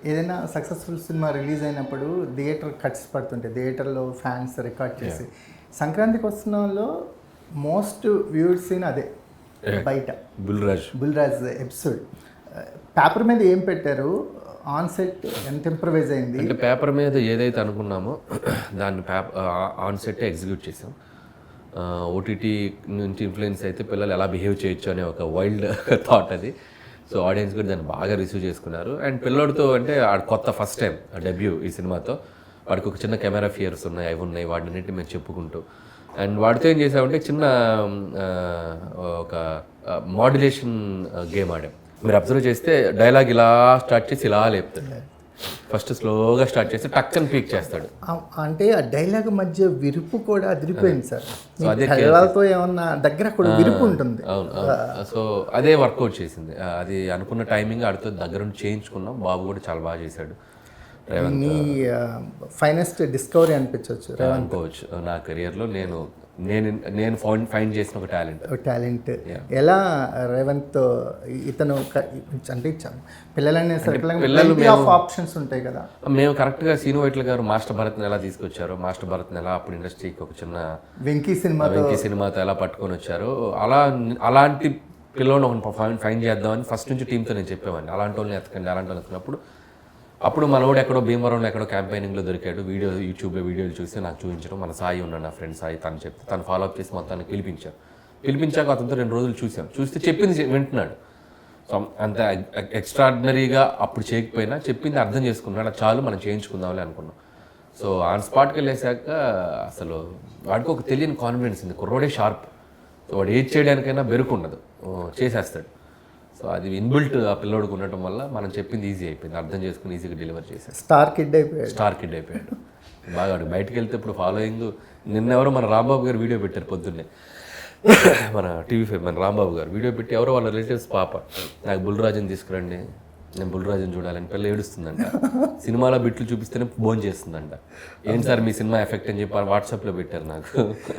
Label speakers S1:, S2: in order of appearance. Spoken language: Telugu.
S1: ఏదైనా సక్సెస్ఫుల్ సినిమా రిలీజ్ అయినప్పుడు థియేటర్ కట్స్ పడుతుంటాయి, థియేటర్లో ఫ్యాన్స్ రికార్డ్ చేసి. సంక్రాంతికి వస్తున్నలో మోస్ట్ వ్యూడ్ సీన్ అదే బయట బుల్రాజ్ ఎపిసోడ్. పేపర్ మీద ఏం పెట్టారు, ఆన్ సెట్ ఎంత ఇంప్రవైజ్ అయింది?
S2: అంటే పేపర్ మీద ఏదైతే అనుకున్నామో దాన్ని ఆన్ సెట్ ఎగ్జిక్యూట్ చేసాం. ఓటీటీ నుంచి ఇన్ఫ్లుయెన్స్ అయితే పిల్లలు ఎలా బిహేవ్ చేయొచ్చు అనే ఒక వైల్డ్ థాట్ అది. సో ఆడియన్స్ కూడా దాన్ని బాగా రిసీవ్ చేసుకున్నారు. అండ్ పిల్లోడితో అంటే కొత్త ఫస్ట్ టైం డెబ్యూ ఈ సినిమాతో, వాడికి ఒక చిన్న కెమెరా ఫియర్స్ ఉన్నాయి, అవి ఉన్నాయి, వాటిని మేము చెప్పుకుంటూ. అండ్ వాడితో ఏం చేసామంటే చిన్న ఒక మాడ్యులేషన్ గేమ్ ఆడాం. మీరు అబ్జర్వ్ చేస్తే డైలాగ్ ఇలా స్టార్ట్ చేసి ఇలా లేపుతాడు. ఫస్ట్ స్లోగా స్టార్ట్ చేసి టక్ అని పీక్ చేస్తాడు.
S1: అంటే ఆ డైలాగ్ మధ్య విరుపు కూడా అదిరిపోయింది సార్. పిల్లలతో ఏమన్నా దగ్గర కూడా విరుపు ఉంటుంది.
S2: అవును. సో అదే వర్కౌట్ చేసింది. అది అనుకున్న టైమింగ్ ఆడితో దగ్గరుండి చేయించుకున్నాం. బాబు కూడా చాలా బాగా చేశాడు.
S1: మీ ఫైనెస్ట్ డిస్కవరీ అనిపించవచ్చు
S2: అనుకోవచ్చు నా కెరియర్లో. నేను ఫైండ్ చేసిన ఒక టాలెంట్.
S1: ఎలా రేవంత్ ఇతను అంటే పిల్లలనే ఆప్షన్స్ ఉంటాయి కదా.
S2: మేము కరెక్ట్గా సీను వైట్ల గారు మాస్టర్ భరత్ని ఎలా తీసుకొచ్చారో, మాస్టర్ భరత్ని ఎలా అప్పుడు ఇండస్ట్రీకి ఒక చిన్న వెంకీ సినిమాతో ఎలా పట్టుకొని వచ్చారో, అలాంటి పిల్లలను ఒక ఫైండ్ చేద్దామని ఫస్ట్ నుంచి టీంతో నేను చెప్పేవాడిని. అలాంటి వాళ్ళని ఎత్తకండి, అలాంటి వాళ్ళు ఎత్తుకున్నప్పుడు అప్పుడు మనోడు ఎక్కడో భీమవరంలో ఎక్కడో క్యాంపెయినింగ్లో దొరికాడు. యూట్యూబ్లో వీడియోలు చూసి నాకు చూపించడం. మన సాయి ఉన్నాడు, నా ఫ్రెండ్ సాయి, తను చెప్తే తను ఫాలోఅప్ చేసి మొత్తాన్ని పిలిపించాక అతనితో 2 రోజులు చూస్తే చెప్పింది వింటున్నాడు. సో అంత ఎక్స్ట్రాడినరీగా అప్పుడు చేయకపోయినా చెప్పింది అర్థం చేసుకున్నాడు. అది చాలు, మనం చేయించుకుందామని అనుకున్నాం. సో ఆన్ స్పాట్కి వెళ్ళేసాక అసలు వాడికి ఒక తెలియని కాన్ఫిడెన్స్ ఉంది. కుర్రోడే షార్ప్. సో వాడు ఏది చేయడానికైనా బెరుకుండదు, చేసేస్తాడు. సో అది ఇన్బిల్ట్ ఆ పిల్లోడికి ఉండటం వల్ల మనం చెప్పింది ఈజీ అయిపోయింది, అర్థం చేసుకుని ఈజీగా డెలివర్ చేశాడు.
S1: స్టార్ కిడ్ అయిపోయాడు
S2: బాగా. వాడు బయటకు వెళ్తే ఇప్పుడు ఫాలోయింగ్. నిన్నెవరో మన రాంబాబు గారు వీడియో పెట్టారు పొద్దున్నే, మన టీవీ5 మన రాంబాబు గారు వీడియో పెట్టి ఎవరో వాళ్ళ రిలేటివ్స్ పాప, నాకు బుల్రాజుని తీసుకురండి, నేను బుల్రాజుని చూడాలని పిల్ల ఏడుస్తుందంట. సినిమాలో బిట్లు చూపిస్తేనే ఫోన్ చేస్తుందంట. ఏంటి సార్ మీ సినిమా ఎఫెక్ట్ అని చెప్పి వాట్సాప్లో పెట్టారు నాకు.